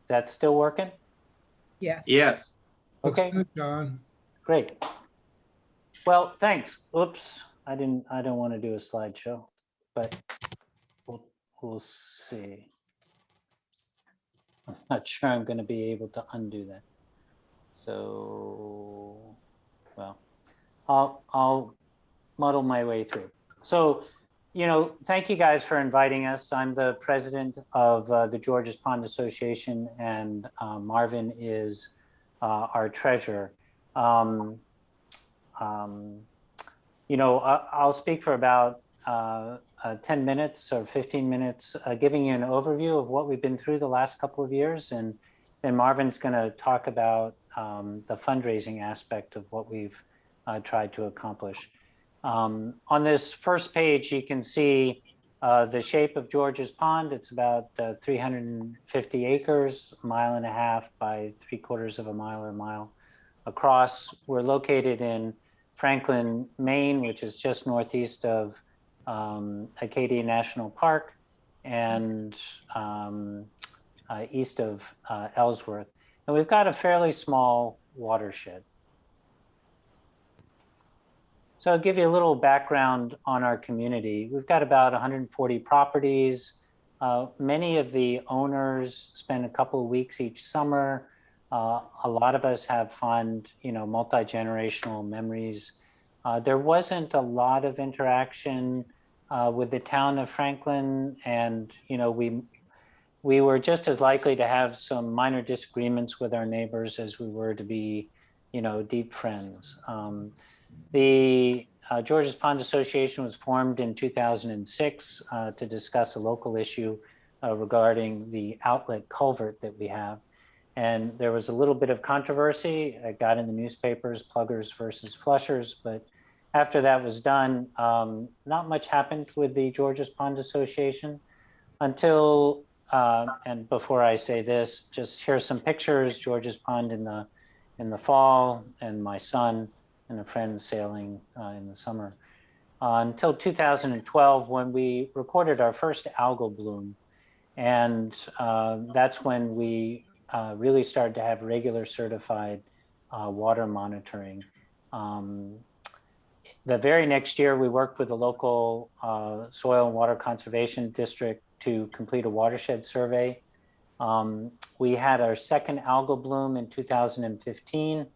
Is that still working? Yes. Yes. Looks Okay, good, John. great. Well, thanks. Oops, I don't want to do a slideshow, but we'll see. I'm not sure I'm going to be able to undo that. So, well, I'll muddle my way through. So, thank you guys for inviting us. I'm the president of the Georges Pond Association, and Marvin is our treasurer. I'll speak for about 10 minutes or 15 minutes, giving you an overview of what we've been through the last couple of years. And then Marvin's going to talk about the fundraising aspect of what we've tried to accomplish. On this first page, you can see the shape of Georges Pond. It's about 350 acres, 1.5 miles by 3/4 of a mile or a mile across. We're located in Franklin, Maine, which is just northeast of Acadia National Park and east of Ellsworth. And we've got a fairly small watershed. So I'll give you a little background on our community. We've got about 140 properties. Many of the owners spend a couple of weeks each summer. A lot of us have fond, multi-generational memories. There wasn't a lot of interaction with the town of Franklin, and we were just as likely to have some minor disagreements with our neighbors as we were to be, deep friends. The Georges Pond Association was formed in 2006 to discuss a local issue regarding the outlet culvert that we have. And there was a little bit of controversy. It got in the newspapers, pluggers versus flushers. But after that was done, not much happened with the Georges Pond Association until, and before I say this, just here's some pictures, Georges Pond in the fall, and my son and a friend sailing in the summer. Until 2012, when we recorded our first algal bloom. And that's when we really started to have regular certified water monitoring. The very next year, we worked with the local soil and water conservation district to complete a watershed survey. We had our second algal bloom in 2015,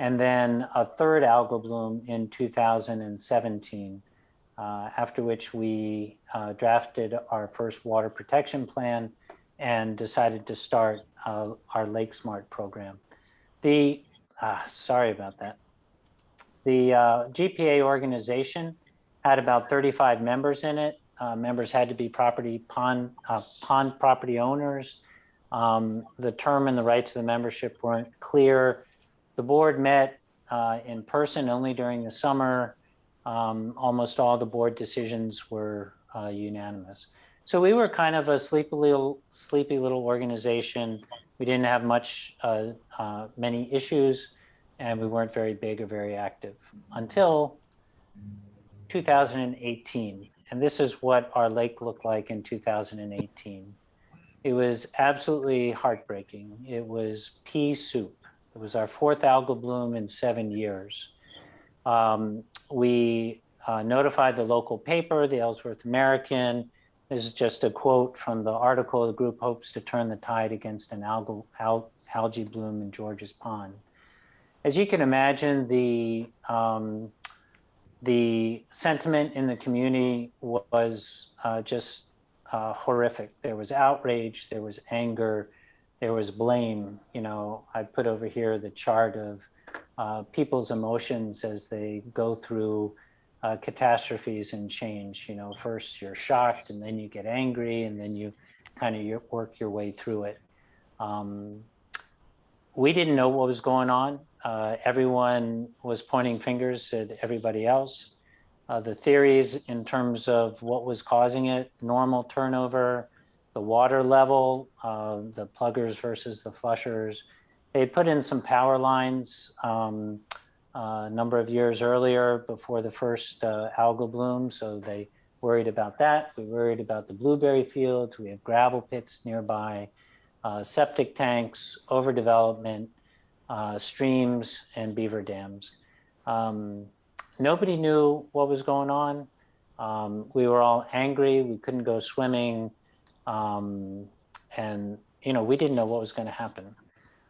and then a third algal bloom in 2017, after which we drafted our first water protection plan and decided to start our Lake Smart program. Sorry about that. The GPA organization had about 35 members in it. Members had to be pond property owners. The term and the rights of the membership weren't clear. The board met in person only during the summer. Almost all the board decisions were unanimous. So we were kind of a sleepy little organization. We didn't have many issues, and we weren't very big or very active until 2018. And this is what our lake looked like in 2018. It was absolutely heartbreaking. It was pea soup. It was our fourth algal bloom in 7 years. We notified the local paper, the Ellsworth American. This is just a quote from the article. The group hopes to turn the tide against an algae bloom in Georges Pond. As you can imagine, the sentiment in the community was just horrific. There was outrage, there was anger, there was blame. I put over here the chart of people's emotions as they go through catastrophes and change. First you're shocked, and then you get angry, and then you kind of work your way through it. We didn't know what was going on. Everyone was pointing fingers at everybody else. The theories in terms of what was causing it, normal turnover, the water level, the pluggers versus the flushers. They put in some power lines a number of years earlier before the first algal bloom, so they worried about that. We worried about the blueberry fields. We have gravel pits nearby. septic tanks, overdevelopment, streams, and beaver dams. Nobody knew what was going on. We were all angry. We couldn't go swimming. And, we didn't know what was going to happen.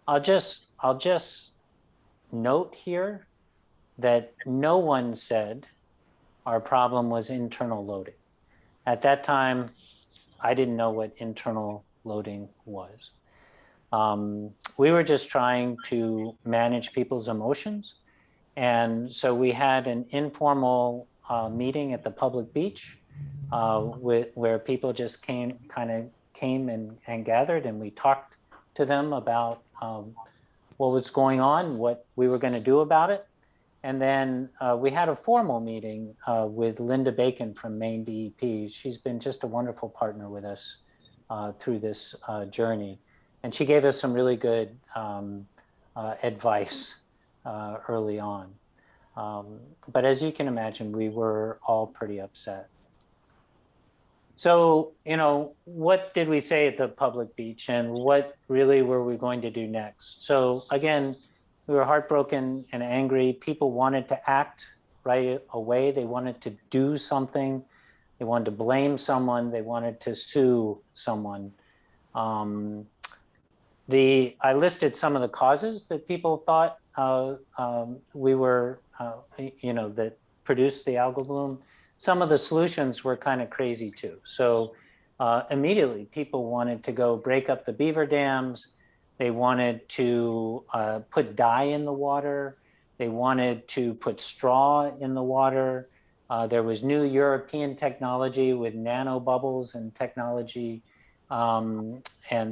I'll just note here that no one said our problem was internal loading. At that time, I didn't know what internal loading was. We were just trying to manage people's emotions. And so we had an informal meeting at the public beach where people just came and gathered, and we talked to them about what was going on, what we were going to do about it. And then we had a formal meeting with Linda Bacon from Maine DEP. She's been just a wonderful partner with us through this journey. And she gave us some really good advice early on. But as you can imagine, we were all pretty upset. So, what did we say at the public beach, and what really were we going to do next? So again, we were heartbroken and angry. People wanted to act right away. They wanted to do something. They wanted to blame someone. They wanted to sue someone. I listed some of the causes that people thought we were, that produced the algal bloom. Some of the solutions were kind of crazy too. So immediately people wanted to go break up the beaver dams. They wanted to put dye in the water. They wanted to put straw in the water. There was new European technology with nanobubbles and technology. And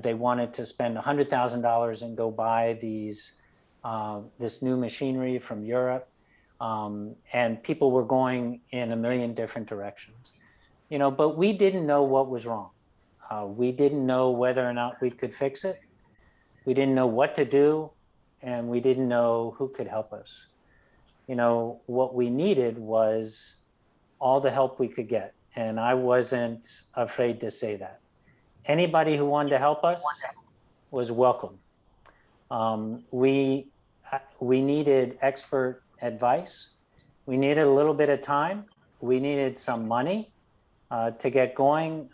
they wanted to spend $100,000 and go buy this new machinery from Europe. And people were going in a million different directions, but we didn't know what was wrong. We didn't know whether or not we could fix it. We didn't know what to do, and we didn't know who could help us. What we needed was all the help we could get. And I wasn't afraid to say that. Anybody who wanted to help us was welcome. We needed expert advice. We needed a little bit of time. We needed some money to get going.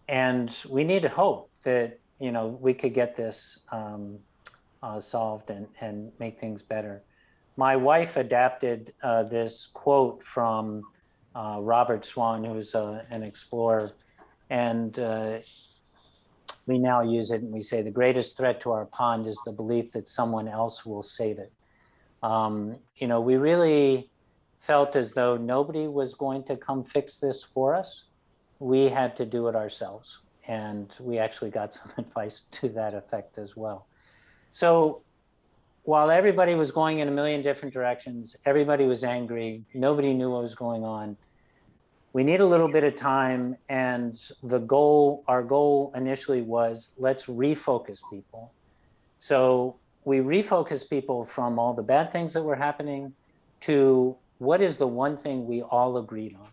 And we needed hope that, we could get this solved and make things better. My wife adapted this quote from Robert Swan, who's an explorer. And we now use it and we say, the greatest threat to our pond is the belief that someone else will save it. We really felt as though nobody was going to come fix this for us. We had to do it ourselves. And we actually got some advice to that effect as well. So while everybody was going in a million different directions, everybody was angry, nobody knew what was going on, we need a little bit of time. And our goal initially was, let's refocus people. So we refocused people from all the bad things that were happening to what is the one thing we all agreed on.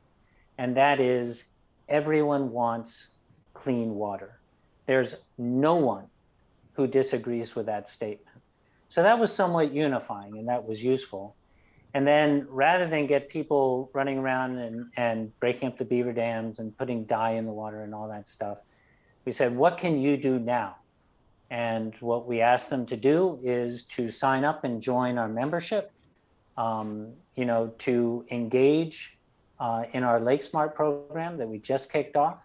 And that is, everyone wants clean water. There's no one who disagrees with that statement. So that was somewhat unifying, and that was useful. And then rather than get people running around and breaking up the beaver dams and putting dye in the water and all that stuff, we said, what can you do now? And what we asked them to do is to sign up and join our membership, to engage in our Lake Smart program that we just kicked off,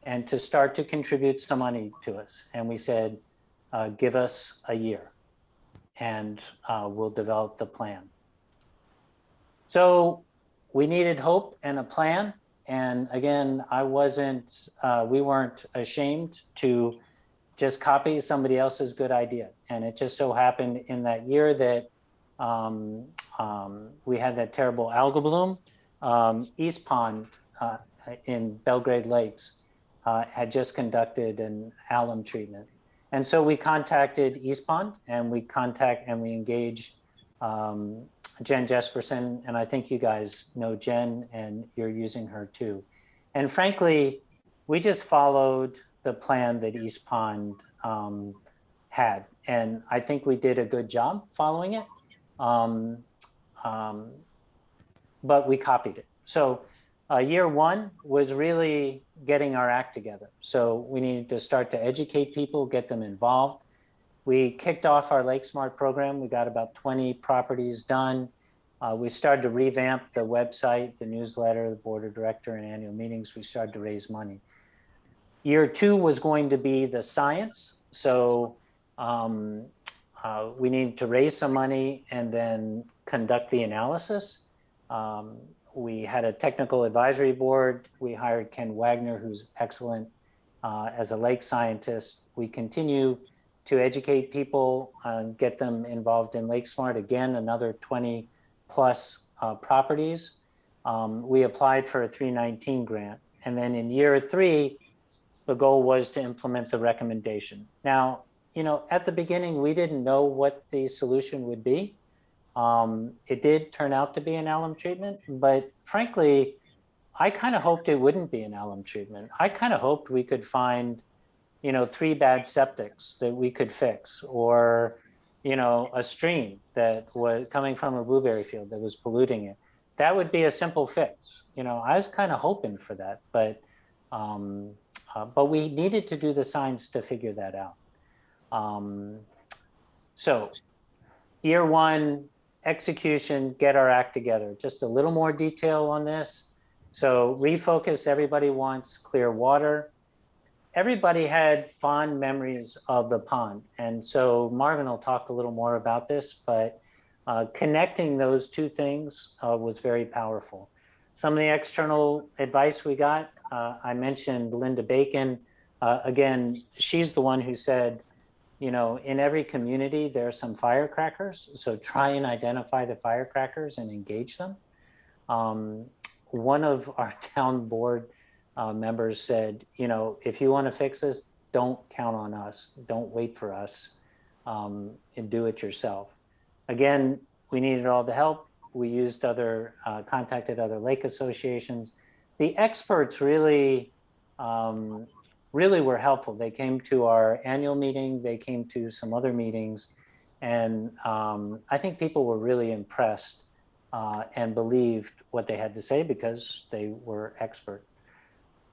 and to start to contribute some money to us. And we said, give us a year and we'll develop the plan. So we needed hope and a plan. And again, we weren't ashamed to just copy somebody else's good idea. And it just so happened in that year that we had that terrible algal bloom. East Pond in Belgrade Lakes had just conducted an alum treatment. And so we contacted East Pond and we engaged Jen Jesperson, and I think you guys know Jen and you're using her too. And frankly, we just followed the plan that East Pond had. And I think we did a good job following it, but we copied it. So year one was really getting our act together. So we needed to start to educate people, get them involved. We kicked off our Lake Smart program. We got about 20 properties done. We started to revamp the website, the newsletter, the board of director, and annual meetings. We started to raise money. Year two was going to be the science. So we needed to raise some money and then conduct the analysis. We had a technical advisory board. We hired Ken Wagner, who's excellent as a lake scientist. We continue to educate people, get them involved in Lake Smart. Again, another 20 plus properties. We applied for a 319 grant. And then in year three, the goal was to implement the recommendation. Now, at the beginning, we didn't know what the solution would be. It did turn out to be an alum treatment, but frankly, I kind of hoped it wouldn't be an alum treatment. I kind of hoped we could find, 3 bad septics that we could fix, or, a stream that was coming from a blueberry field that was polluting it. That would be a simple fix. I was kind of hoping for that, but we needed to do the science to figure that out. So year one, execution, get our act together. Just a little more detail on this. So refocus, everybody wants clear water. Everybody had fond memories of the pond. And so Marvin will talk a little more about this, but connecting those two things was very powerful. Some of the external advice we got, I mentioned Linda Bacon. Again, she's the one who said, in every community, there are some firecrackers. So try and identify the firecrackers and engage them. One of our town board members said, if you want to fix this, don't count on us. Don't wait for us, and do it yourself. Again, we needed all the help. We used contacted other lake associations. The experts really were helpful. They came to our annual meeting. They came to some other meetings. And I think people were really impressed and believed what they had to say because they were expert.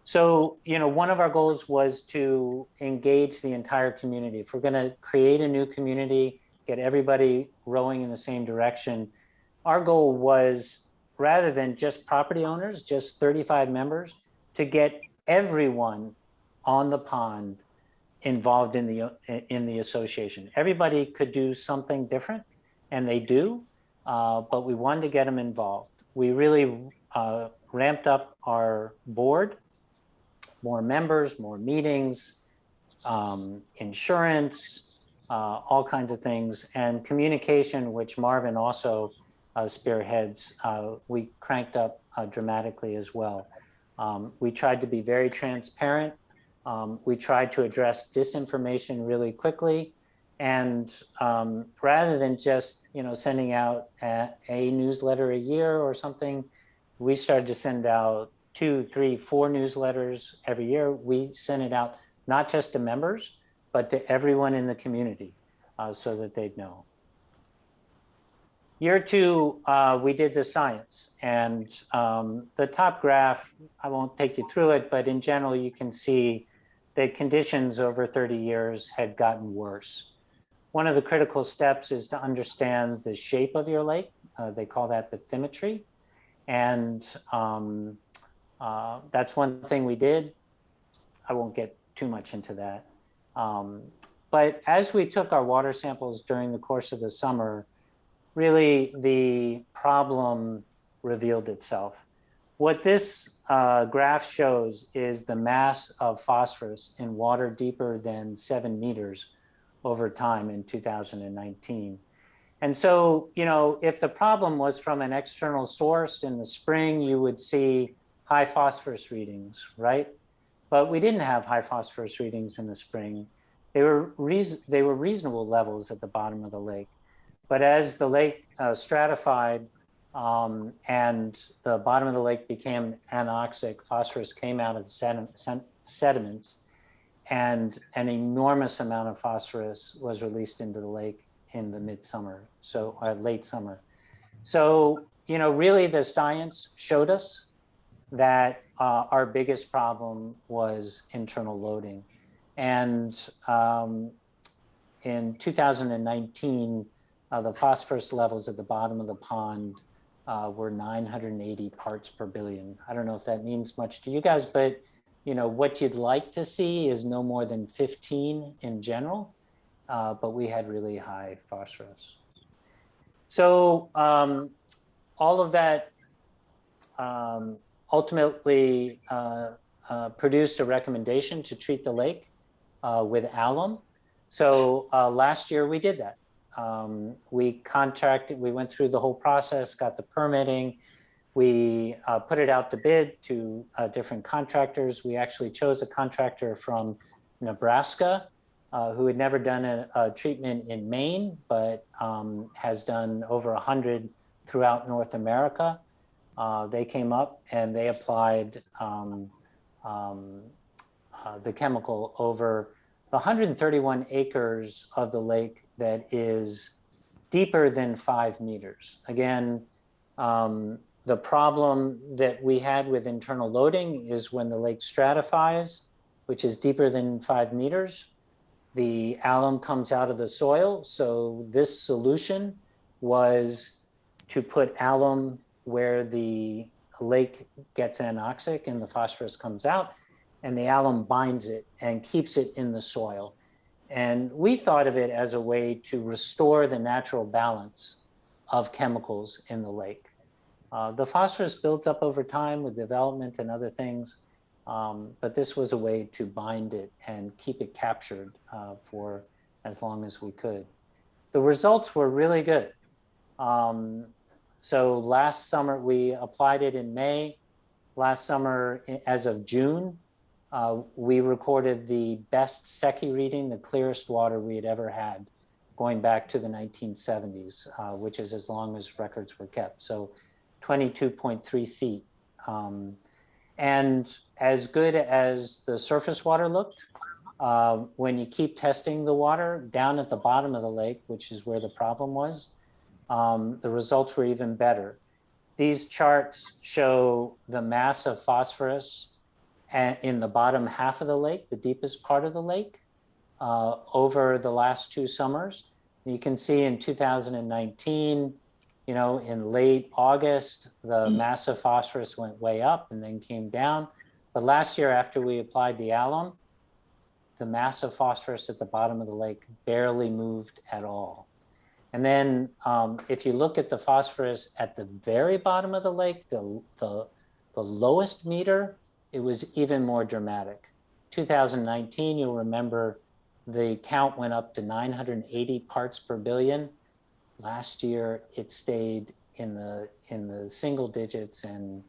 So, one of our goals was to engage the entire community. If we're going to create a new community, get everybody rowing in the same direction, our goal was, rather than just property owners, just 35 members, to get everyone on the pond involved in the association. Everybody could do something different, and they do, but we wanted to get them involved. We really ramped up our board, more members, more meetings, insurance, all kinds of things, and communication, which Marvin also spearheads, we cranked up dramatically as well. We tried to be very transparent. We tried to address disinformation really quickly. And rather than just sending out a newsletter a year or something, we started to send out 2, 3, 4 newsletters every year. We sent it out not just to members, but to everyone in the community so that they'd know. Year two, we did the science, and the top graph, I won't take you through it, but in general, you can see that conditions over 30 years had gotten worse. One of the critical steps is to understand the shape of your lake. They call that bathymetry. And that's one thing we did. I won't get too much into that. But as we took our water samples during the course of the summer, really the problem revealed itself. What this graph shows is the mass of phosphorus in water deeper than 7 meters over time in 2019. And so, if the problem was from an external source in the spring, you would see high phosphorus readings, right? But we didn't have high phosphorus readings in the spring. They were reasonable levels at the bottom of the lake. But as the lake stratified and the bottom of the lake became anoxic, phosphorus came out of the sediments. and an enormous amount of phosphorus was released into the lake in the midsummer, so late summer. So, you know, really the science showed us that our biggest problem was internal loading. And in 2019, the phosphorus levels at the bottom of the pond were 980 parts per billion. I don't know if that means much to you guys, but you know, what you'd like to see is no more than 15 in general, but we had really high phosphorus. So all of that ultimately produced a recommendation to treat the lake with alum. So last year we did that. We went through the whole process, got the permitting. We put it out to bid to different contractors. We actually chose a contractor from Nebraska who had never done a treatment in Maine, but has done over 100 throughout North America. They came up and they applied the chemical over the 131 acres of the lake that is deeper than 5 meters. Again, the problem that we had with internal loading is when the lake stratifies, which is deeper than 5 meters, the alum comes out of the soil. So this solution was to put alum where the lake gets anoxic and the phosphorus comes out, and the alum binds it and keeps it in the soil. And we thought of it as a way to restore the natural balance of chemicals in the lake. The phosphorus builds up over time with development and other things, but this was a way to bind it and keep it captured for as long as we could. The results were really good. So last summer, we applied it in May. Last summer, as of June, we recorded the best Secchi reading, the clearest water we had ever had, going back to the 1970s, which is as long as records were kept. So 22.3 feet. And as good as the surface water looked, when you keep testing the water down at the bottom of the lake, which is where the problem was, the results were even better. These charts show the mass of phosphorus in the bottom half of the lake, the deepest part of the lake, over the last 2 summers. You can see in 2019, you know, in late August, the mass of phosphorus went way up and then came down. But last year, after we applied the alum, the mass of phosphorus at the bottom of the lake barely moved at all. And then if you look at the phosphorus at the very bottom of the lake, the lowest meter, it was even more dramatic. 2019, you'll remember the count went up to 980 parts per billion. Last year, it stayed in the single digits and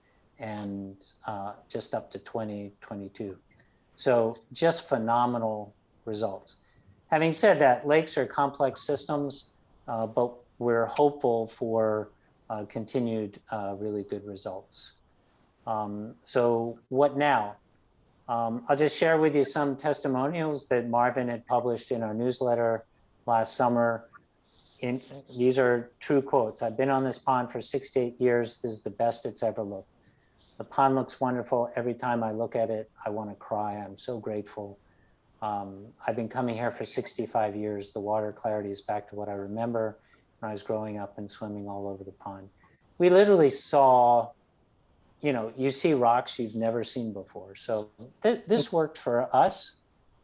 just up to 20, 22. So just phenomenal results. Having said that, lakes are complex systems, but we're hopeful for continued really good results. So what now? I'll just share with you some testimonials that Marvin had published in our newsletter last summer. These are true quotes. I've been on this pond for 6 to 8 years. This is the best it's ever looked. The pond looks wonderful. Every time I look at it, I want to cry. I'm so grateful. I've been coming here for 65 years. The water clarity is back to what I remember when I was growing up and swimming all over the pond. We literally saw, you know, you see rocks you've never seen before. So this worked for us.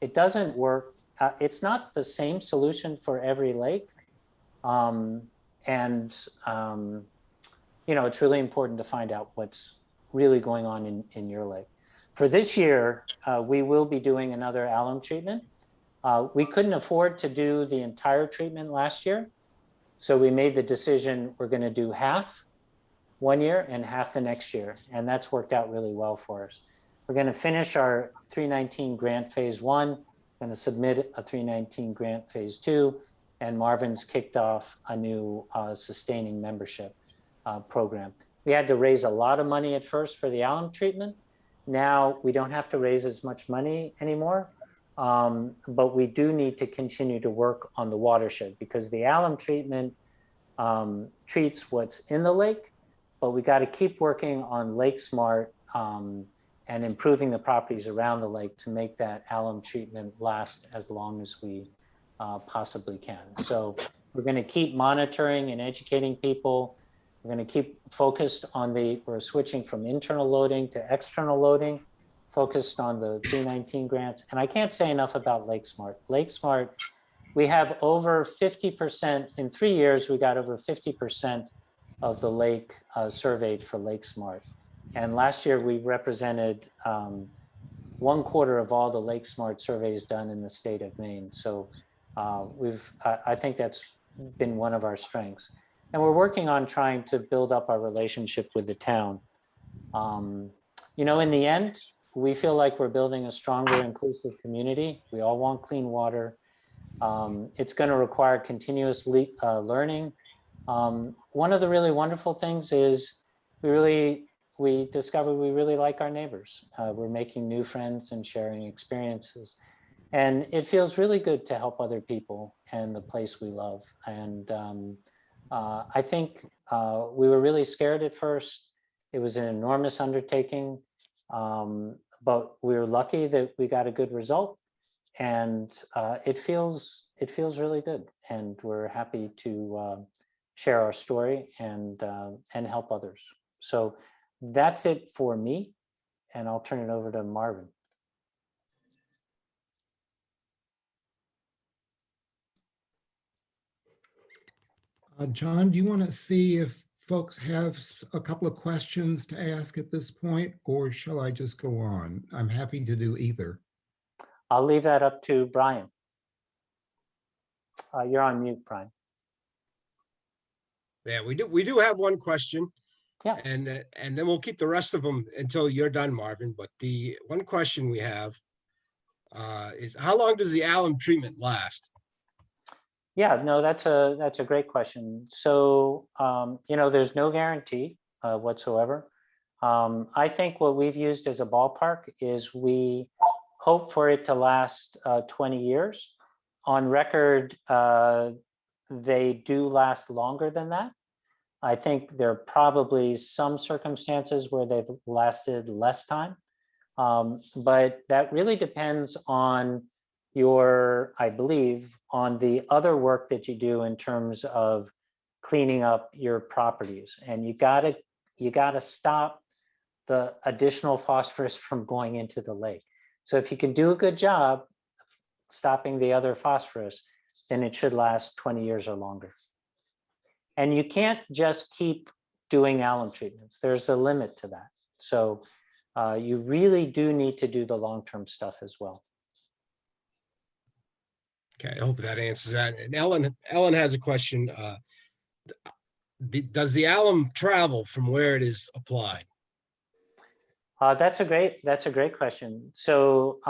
It doesn't work. It's not the same solution for every lake. You know, it's really important to find out what's really going on in your lake. For this year, we will be doing another alum treatment. We couldn't afford to do the entire treatment last year. So we made the decision we're going to do half 1 year and half the next year. And that's worked out really well for us. We're going to finish our 319 grant phase 1, going to submit a 319 grant phase 2, and Marvin's kicked off a new sustaining membership program. We had to raise a lot of money at first for the alum treatment. Now we don't have to raise as much money anymore. but we do need to continue to work on the watershed because the alum treatment treats what's in the lake, but we got to keep working on Lake Smart and improving the properties around the lake to make that alum treatment last as long as we possibly can. So we're going to keep monitoring and educating people. We're going to keep focused on we're switching from internal loading to external loading, focused on the 319 grants. And I can't say enough about Lake Smart. Lake Smart, we have over 50%, in 3 years, we got over 50% of the lake surveyed for Lake Smart. And last year we represented 1/4 of all the Lake Smart surveys done in the state of Maine. So I think that's been one of our strengths. And we're working on trying to build up our relationship with the town. You know, in the end, we feel like we're building a stronger, inclusive community. We all want clean water. It's going to require continuous learning. One of the really wonderful things is we discovered we really like our neighbors. We're making new friends and sharing experiences. And it feels really good to help other people and the place we love. And I think we were really scared at first. It was an enormous undertaking, but we were lucky that we got a good result. And it feels really good. And we're happy to share our story and help others. So that's it for me. And I'll turn it over to Marvin. John, do you want to see if folks have a couple of questions to ask at this point, or shall I just go on? I'm happy to do either. I'll leave that up to Brian. You're on mute, Brian. Yeah, we do have one question. Yeah. And then we'll keep the rest of them until you're done, Marvin. But the one question we have is, how long does the alum treatment last? Yeah, no, that's a great question. So, you know, there's no guarantee whatsoever. I think what we've used as a ballpark is we hope for it to last 20 years. On record, they do last longer than that. I think there are probably some circumstances where they've lasted less time, but that really depends on I believe, on the other work that you do in terms of cleaning up your properties. And you gotta stop the additional phosphorus from going into the lake. So if you can do a good job stopping the other phosphorus, then it should last 20 years or longer. And you can't just keep doing alum treatments. There's a limit to that. So you really do need to do the long-term stuff as well. Okay, I hope that answers that. And Ellen has a question. Does the alum travel from where it is applied? That's a great question. So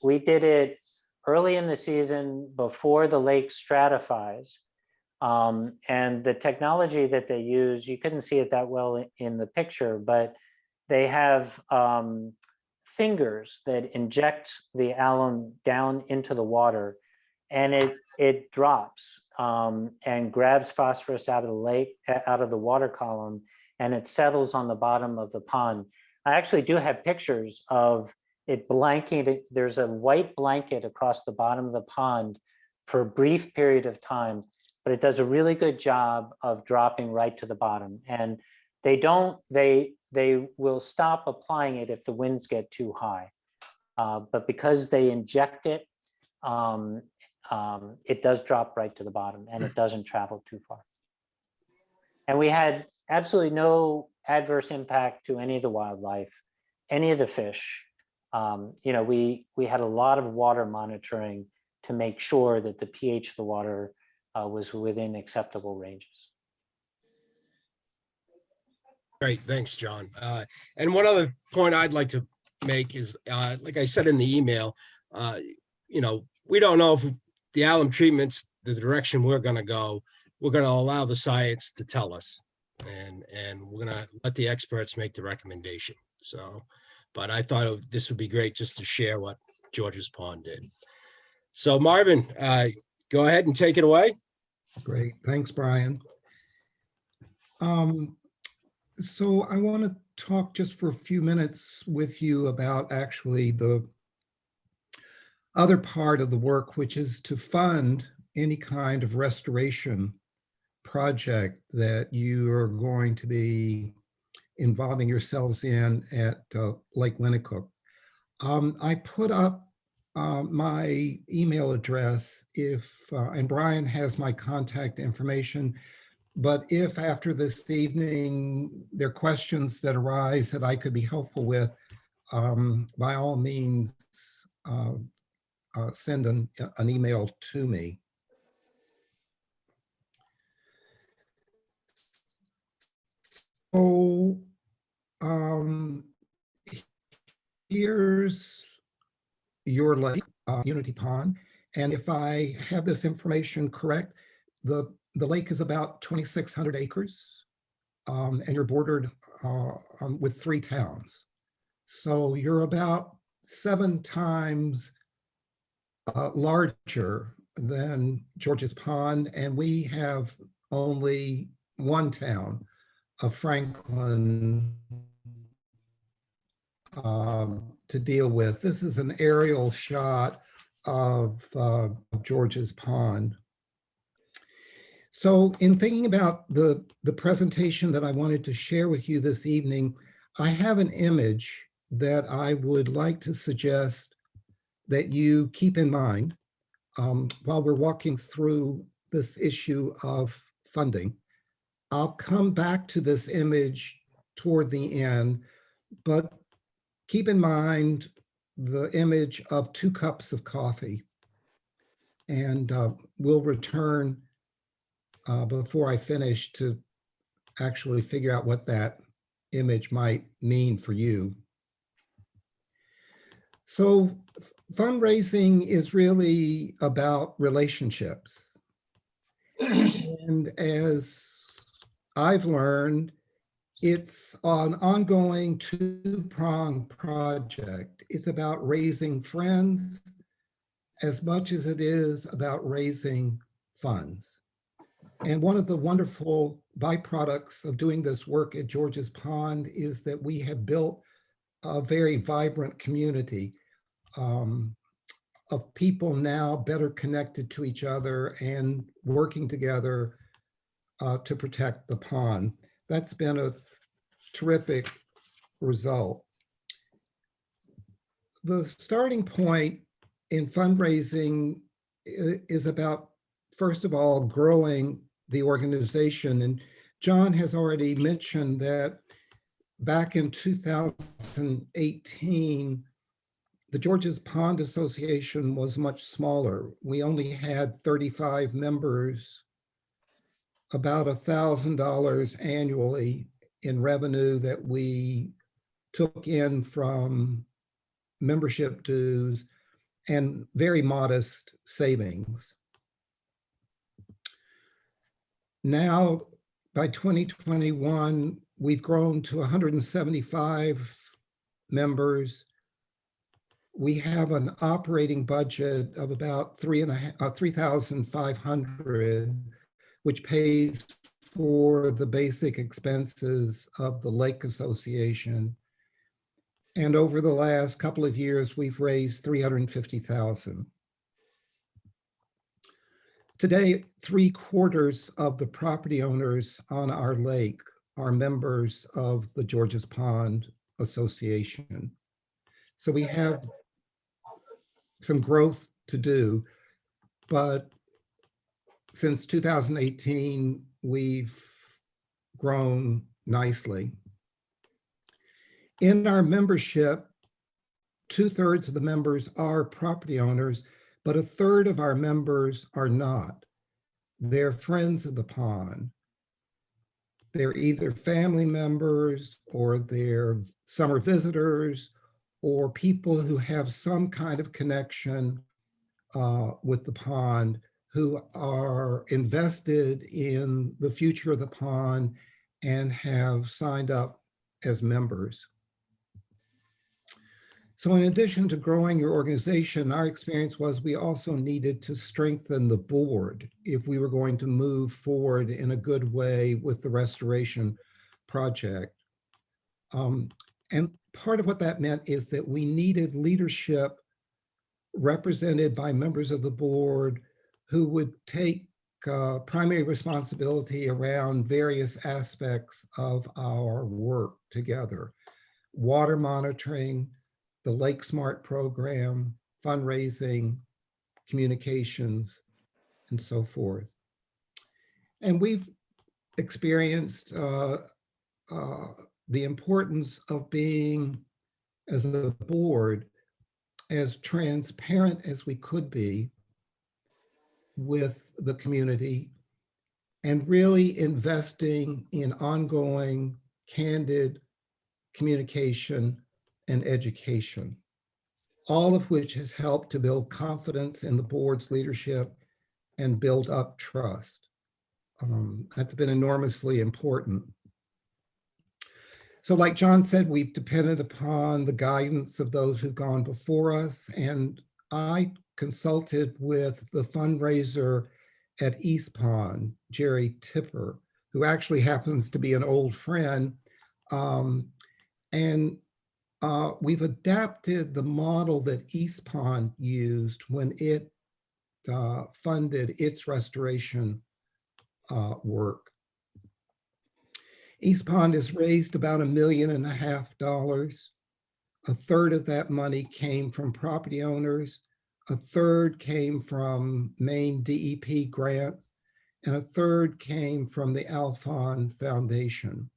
we did it early in the season before the lake stratifies. And the technology that they use, you couldn't see it that well in the picture, but they have fingers that inject the alum down into the water, and it drops and grabs phosphorus out of the lake, out of the water column, and it settles on the bottom of the pond. I actually do have pictures of it blanketed. There's a white blanket across the bottom of the pond for a brief period of time, but it does a really good job of dropping right to the bottom. And they will stop applying it if the winds get too high. But because they inject it, it does drop right to the bottom and it doesn't travel too far. And we had absolutely no adverse impact to any of the wildlife, any of the fish. You know, we had a lot of water monitoring to make sure that the pH of the water was within acceptable ranges. Great, thanks, John. And one other point I'd like to make is, like I said in the email, you know, we don't know if the alum treatment's the direction we're going to go. We're going to allow the science to tell us, and we're going to let the experts make the recommendation. So, but I thought this would be great just to share what George's Pond did. So Marvin, go ahead and take it away. Great. Thanks, Brian. So I want to talk just for a few minutes with you about actually the other part of the work, which is to fund any kind of restoration project that you are going to be involving yourselves in at Lake Winnicook. I put up my email address and Brian has my contact information, but if after this evening there are questions that arise that I could be helpful with, by all means, send an email to me. So here's your lake, Unity Pond. And if I have this information correct, the lake is about 2,600 acres and you're bordered with 3 towns. So you're about 7 times larger than George's Pond, and we have only 1 town of Franklin to deal with. This is an aerial shot of George's Pond. So in thinking about the presentation that I wanted to share with you this evening, I have an image that I would like to suggest that you keep in mind while we're walking through this issue of funding. I'll come back to this image toward the end, but keep in mind the image of 2 cups of coffee. And we'll return before I finish to actually figure out what that image might mean for you. So fundraising is really about relationships. And as I've learned, it's an ongoing 2-pronged project. It's about raising friends as much as it is about raising funds. And one of the wonderful byproducts of doing this work at George's Pond is that we have built a very vibrant community of people now better connected to each other and working together to protect the pond. That's been a terrific result. The starting point in fundraising is about, first of all, growing the organization. And John has already mentioned that back in 2018, the George's Pond Association was much smaller. We only had 35 members, about $1,000 annually in revenue that we took in from membership dues and very modest savings. Now, by 2021, we've grown to 175 members. We have an operating budget of about $3,500, which pays for the basic expenses of the Lake Association. And over the last couple of years, we've raised $350,000. Today, 3/4 of the property owners on our lake are members of the George's Pond Association. So we have some growth to do, but since 2018, we've grown nicely. In our membership, 2/3 of the members are property owners, but 1/3 of our members are not. They're friends of the pond. They're either family members or they're summer visitors or people who have some kind of connection with the pond, who are invested in the future of the pond and have signed up as members. So in addition to growing your organization, our experience was we also needed to strengthen the board if we were going to move forward in a good way with the restoration project. And part of what that meant is that we needed leadership represented by members of the board who would take primary responsibility around various aspects of our work together. Water monitoring, the Lake Smart program, fundraising, communications, and so forth. And we've experienced the importance of being, as a board, as transparent as we could be with the community and really investing in ongoing, candid communication and education, all of which has helped to build confidence in the board's leadership and build up trust. That's been enormously important. So like John said, we've depended upon the guidance of those who've gone before us, and I consulted with the fundraiser at East Pond, Jerry Tipper, who actually happens to be an old friend. We've adapted the model that East Pond used when it funded its restoration work. East Pond has raised about $1.5 million. A third of that money came from property owners, a third came from Maine DEP grant, and a third came from the Alphon Foundation.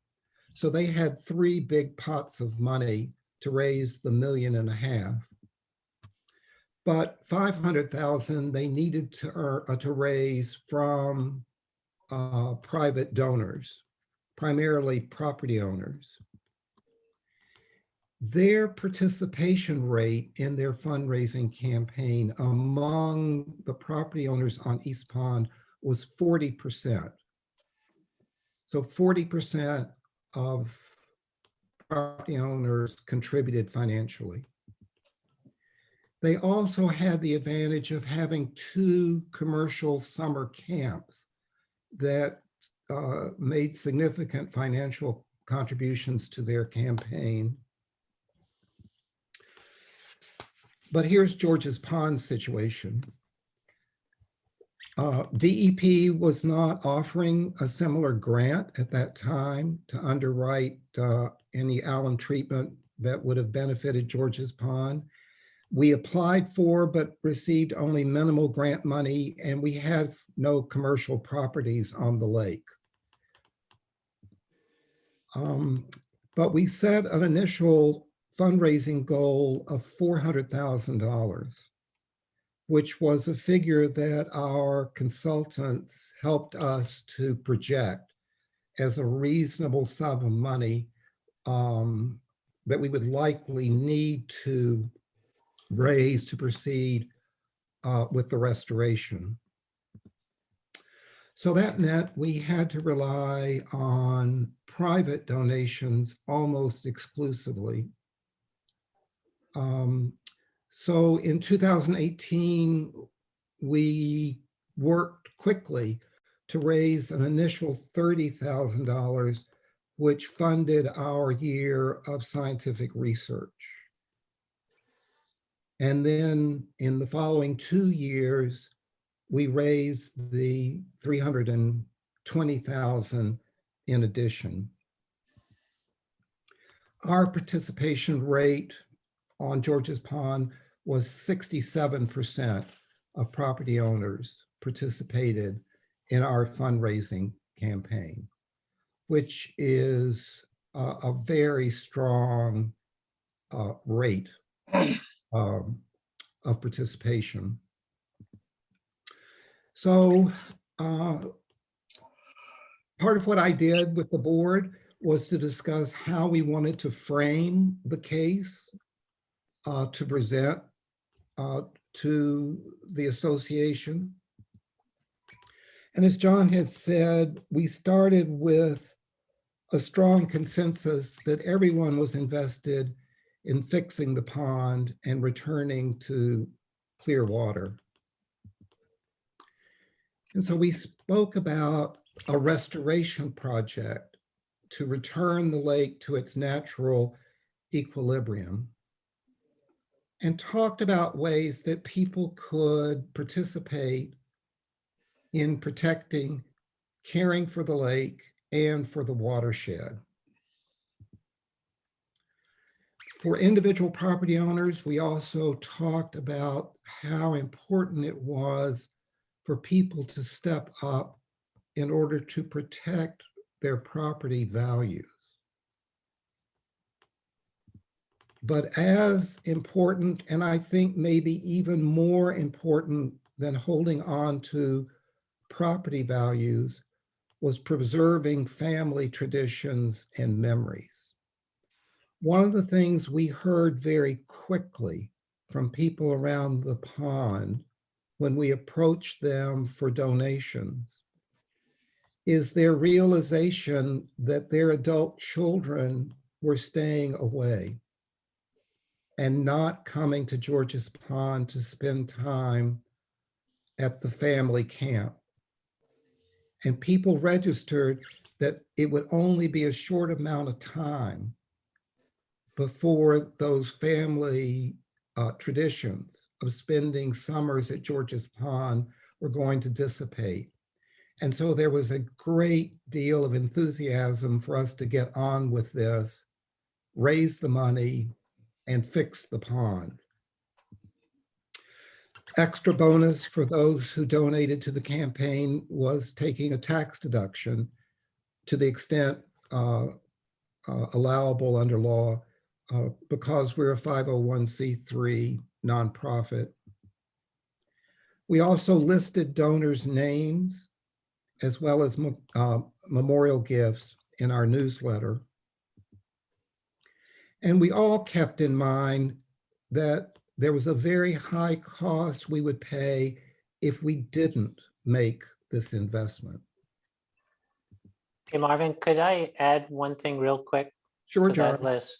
So they had 3 big pots of money to raise the $1.5 million. But 500,000 they needed to raise from private donors, primarily property owners. Their participation rate in their fundraising campaign among the property owners on East Pond was 40%. So 40% of property owners contributed financially. They also had the advantage of having 2 commercial summer camps that made significant financial contributions to their campaign. But here's George's Pond situation. DEP was not offering a similar grant at that time to underwrite any alum treatment that would have benefited George's Pond. We applied for, but received only minimal grant money, and we had no commercial properties on the lake. But we set an initial fundraising goal of $400,000, which was a figure that our consultants helped us to project as a reasonable sum of money that we would likely need to raise to proceed with the restoration. So that meant we had to rely on private donations almost exclusively. So in 2018, we worked quickly to raise an initial $30,000, which funded our year of scientific research. And then in the following 2 years, we raised the $320,000 in addition. Our participation rate on George's Pond was 67% of property owners participated in our fundraising campaign, which is a very strong rate of participation. So part of what I did with the board was to discuss how we wanted to frame the case to present to the association. And as John has said, we started with a strong consensus that everyone was invested in fixing the pond and returning to clear water. And so we spoke about a restoration project to return the lake to its natural equilibrium, and talked about ways that people could participate in protecting, caring for the lake and for the watershed. For individual property owners, we also talked about how important it was for people to step up in order to protect their property values. But as important, and I think maybe even more important than holding on to property values, was preserving family traditions and memories. One of the things we heard very quickly from people around the pond when we approached them for donations is their realization that their adult children were staying away and not coming to George's Pond to spend time at the family camp. And people registered that it would only be a short amount of time before those family traditions of spending summers at George's Pond were going to dissipate. And so there was a great deal of enthusiasm for us to get on with this, raise the money, and fix the pond. Extra bonus for those who donated to the campaign was taking a tax deduction to the extent allowable under law because we're a 501c3 nonprofit. We also listed donors' names as well as memorial gifts in our newsletter. And we all kept in mind that there was a very high cost we would pay if we didn't make this investment. Hey, Marvin, could I add one thing real quick Sure, to John. that list?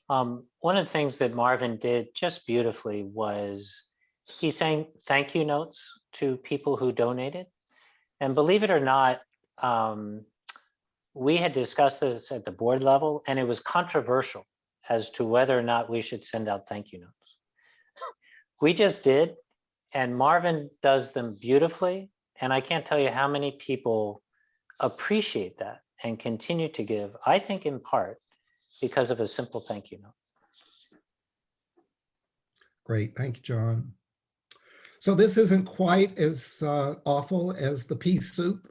One of the things that Marvin did just beautifully was he sang thank you notes to people who donated. And believe it or not, we had discussed this at the board level, and it was controversial as to whether or not we should send out thank you notes. We just did, and Marvin does them beautifully. And I can't tell you how many people appreciate that and continue to give, I think in part because of a simple thank you note. Great, thank you, John. So this isn't quite as awful as the pea soup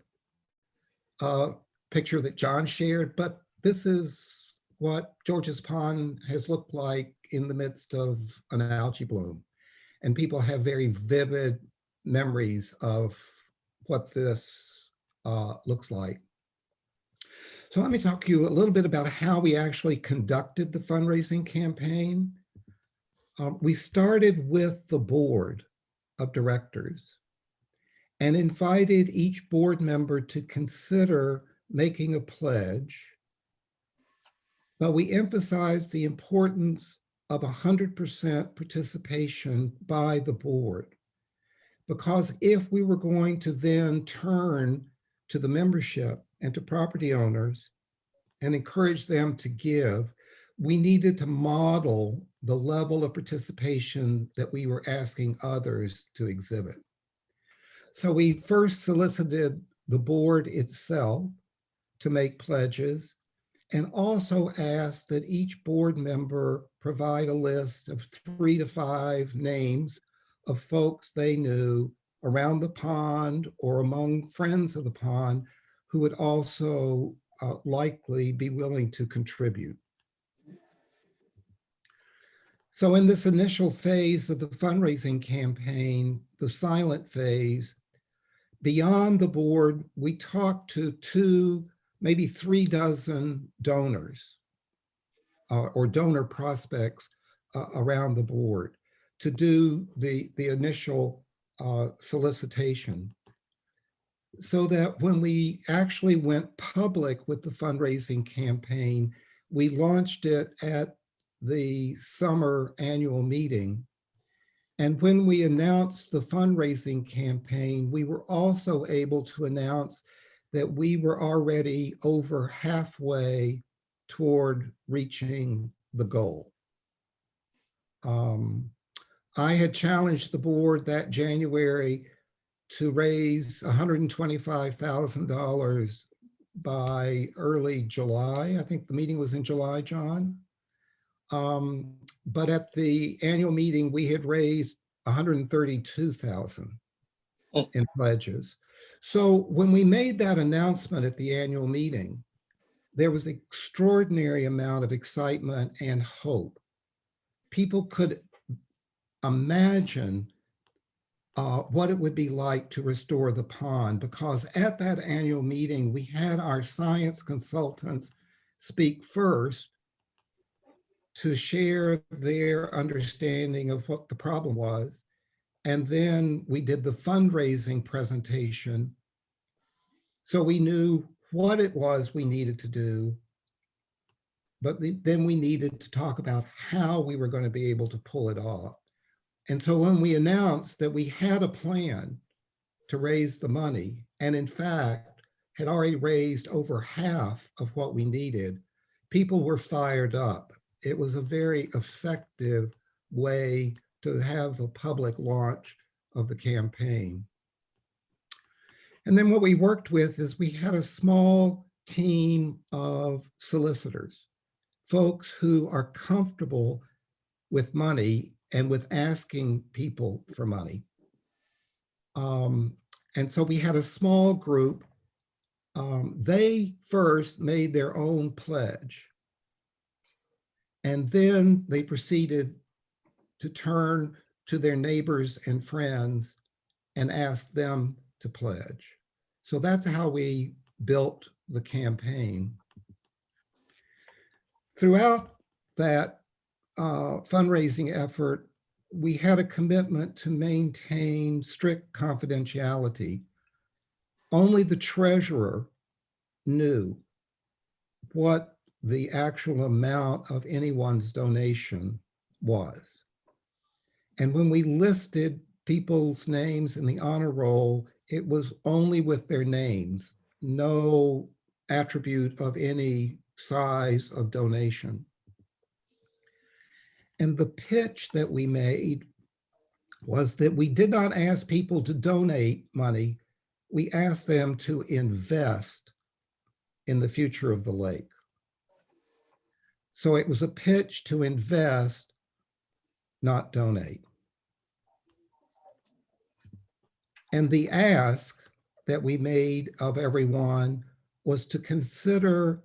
picture that John shared, but this is what George's Pond has looked like in the midst of an algae bloom. And people have very vivid memories of what this looks like. So let me talk to you a little bit about how we actually conducted the fundraising campaign. We started with the board of directors and invited each board member to consider making a pledge, but we emphasized the importance of 100% participation by the board, because if we were going to then turn to the membership and to property owners and encourage them to give, we needed to model the level of participation that we were asking others to exhibit. So we first solicited the board itself to make pledges, and also asked that each board member provide a list of 3 to 5 names of folks they knew around the pond or among friends of the pond who would also likely be willing to contribute. So in this initial phase of the fundraising campaign, the silent phase, beyond the board, we talked to 2, maybe 3 dozen donors or donor prospects around the board to do the initial solicitation, so that when we actually went public with the fundraising campaign, we launched it at the summer annual meeting. And when we announced the fundraising campaign, we were also able to announce that we were already over halfway toward reaching the goal. I had challenged the board that January to raise $125,000 by early July. I think the meeting was in July, John. But at the annual meeting, we had raised 132,000 in pledges. So when we made that announcement at the annual meeting, there was an extraordinary amount of excitement and hope. People could imagine what it would be like to restore the pond, because at that annual meeting, we had our science consultants speak first to share their understanding of what the problem was. And then we did the fundraising presentation. So we knew what it was we needed to do, but then we needed to talk about how we were going to be able to pull it off. And so when we announced that we had a plan to raise the money, and in fact, had already raised over half of what we needed, people were fired up. It was a very effective way to have a public launch of the campaign. And then what we worked with is we had a small team of solicitors, folks who are comfortable with money and with asking people for money. And so we had a small group. They first made their own pledge, and then they proceeded to turn to their neighbors and friends and ask them to pledge. So that's how we built the campaign. Throughout that fundraising effort, we had a commitment to maintain strict confidentiality. Only the treasurer knew what the actual amount of anyone's donation was. And when we listed people's names in the honor roll, it was only with their names, no attribute of any size of donation. And the pitch that we made was that we did not ask people to donate money. We asked them to invest in the future of the lake. So it was a pitch to invest, not donate. And the ask that we made of everyone was to consider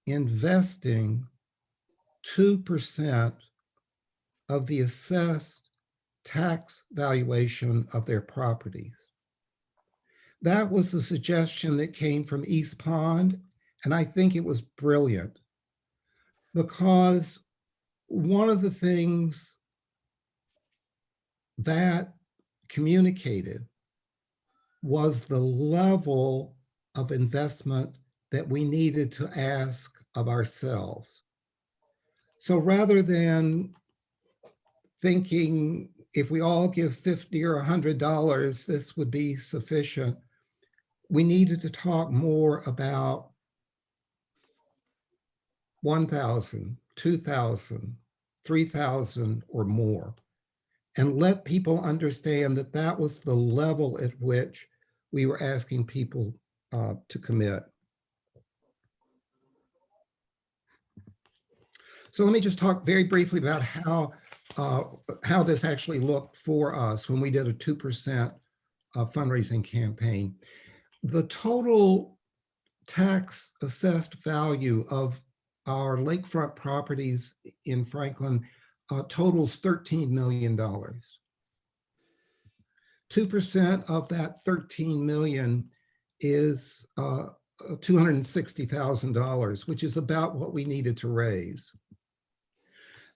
investing 2% of the assessed tax valuation of their properties. That was a suggestion that came from East Pond, and I think it was brilliant, because one of the things that communicated was the level of investment that we needed to ask of ourselves. So rather than thinking if we all give $50 or $100, this would be sufficient, we needed to talk more about 1,000, 2,000, 3,000 or more, and let people understand that that was the level at which we were asking people to commit. So let me just talk very briefly about how this actually looked for us when we did a 2% fundraising campaign. The total tax assessed value of our lakefront properties in Franklin totals $13 million. 2% of that 13 million is $260,000, which is about what we needed to raise.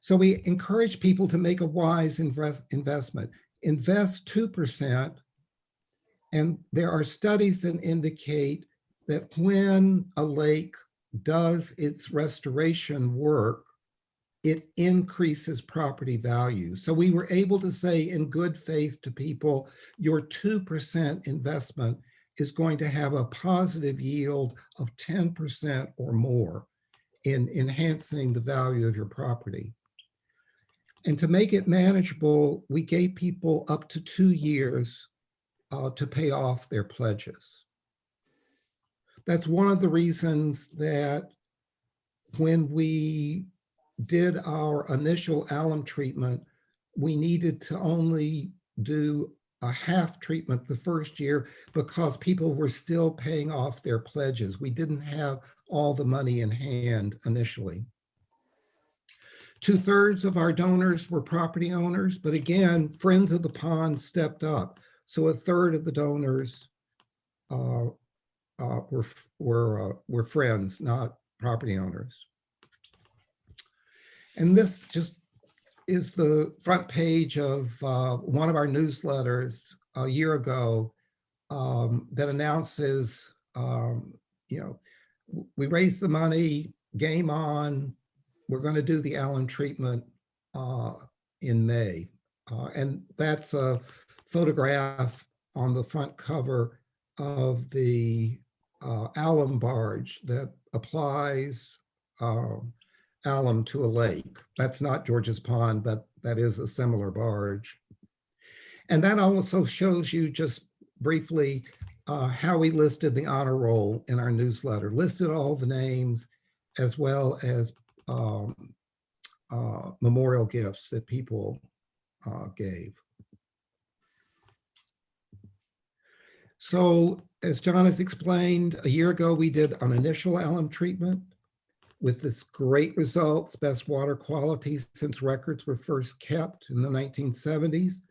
So we encourage people to make a wise investment. Invest 2%, and there are studies that indicate that when a lake does its restoration work, it increases property value. So we were able to say in good faith to people, your 2% investment is going to have a positive yield of 10% or more in enhancing the value of your property. And to make it manageable, we gave people up to 2 years to pay off their pledges. That's one of the reasons that when we did our initial alum treatment, we needed to only do a half treatment the first year because people were still paying off their pledges. We didn't have all the money in hand initially. 2/3 of our donors were property owners, but again, Friends of the Pond stepped up. So 1/3 of the donors were friends, not property owners. And this just is the front page of one of our newsletters a year ago that announces, we raised the money, game on, we're going to do the alum treatment in May. And that's a photograph on the front cover of the alum barge that applies alum to a lake. That's not George's Pond, but that is a similar barge. And that also shows you just briefly how we listed the honor roll in our newsletter, listed all the names as well as memorial gifts that people gave. So as John has explained, a year ago, we did an initial alum treatment with this great results, best water quality since records were first kept in the 1970s.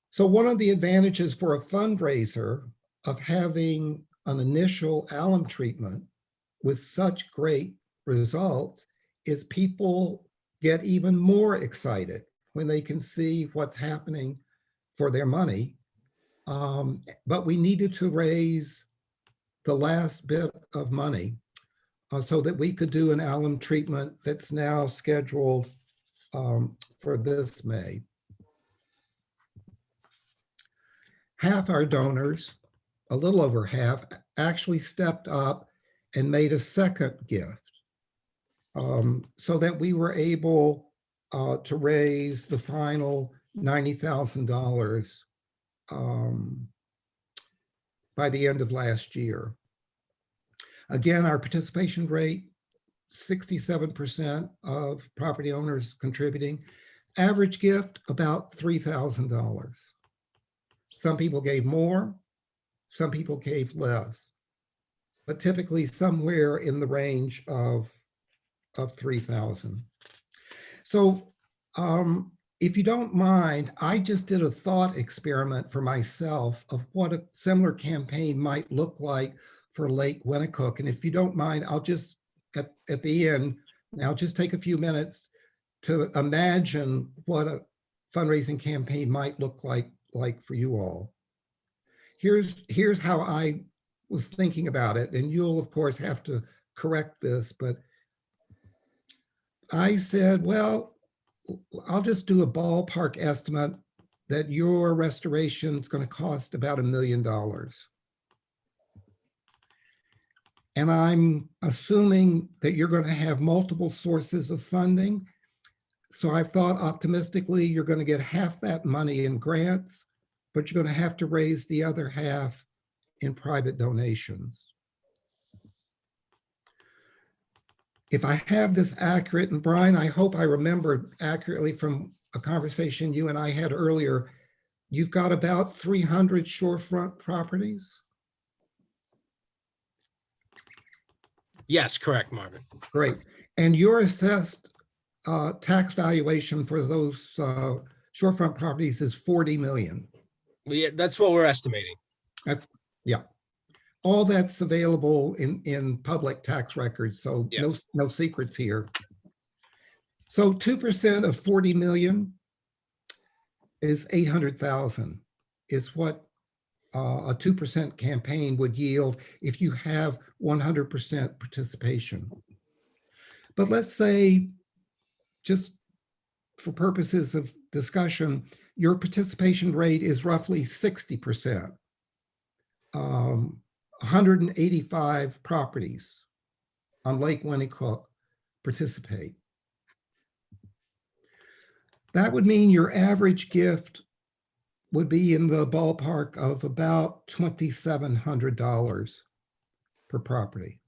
So one of the advantages for a fundraiser of having an initial alum treatment with such great results is people get even more excited when they can see what's happening for their money. But we needed to raise the last bit of money so that we could do an alum treatment that's now scheduled for this May. Half our donors, a little over half, actually stepped up and made a second gift so that we were able to raise the final $90,000 by the end of last year. Again, our participation rate, 67% of property owners contributing. Average gift, about $3,000. Some people gave more, some people gave less, but typically somewhere in the range of 3,000. So if you don't mind, I just did a thought experiment for myself of what a similar campaign might look like for Lake Winnicook. And if you don't mind, I'll just, at the end, now just take a few minutes to imagine what a fundraising campaign might look like for you all. Here's how I was thinking about it, and you'll of course have to correct this, but I said, well, I'll just do a ballpark estimate that your restoration is going to cost about $1 million. And I'm assuming that you're going to have multiple sources of funding. So I thought optimistically, you're going to get half that money in grants, but you're going to have to raise the other half in private donations. If I have this accurate, and Brian, I hope I remembered accurately from a conversation you and I had earlier, you've got about 300 shorefront properties? Yes, correct, Marvin. Great. And your assessed tax valuation for those shorefront properties is 40 million. Yeah, that's what we're estimating. That's, yeah. All that's available in public tax records, so yes. no secrets here. So 2% of 40 million is 800,000 is what a 2% campaign would yield if you have 100% participation. But let's say just for purposes of discussion, your participation rate is roughly 60%. 185 properties on Lake Winnicook participate. That would mean your average gift would be in the ballpark of about $2,700 per property.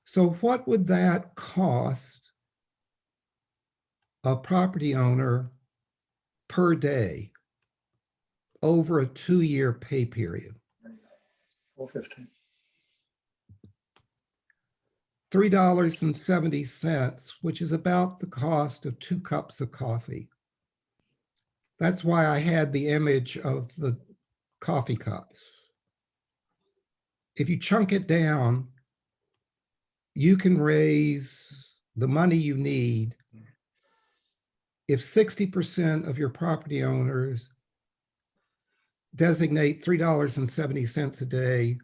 So what would that cost a property owner per day over a 2-year pay period? $4.15. $3.70, which is about the cost of 2 cups of coffee. That's why I had the image of the coffee cups. If you chunk it down, you can raise the money you need if 60% of your property owners designate $3.70 a day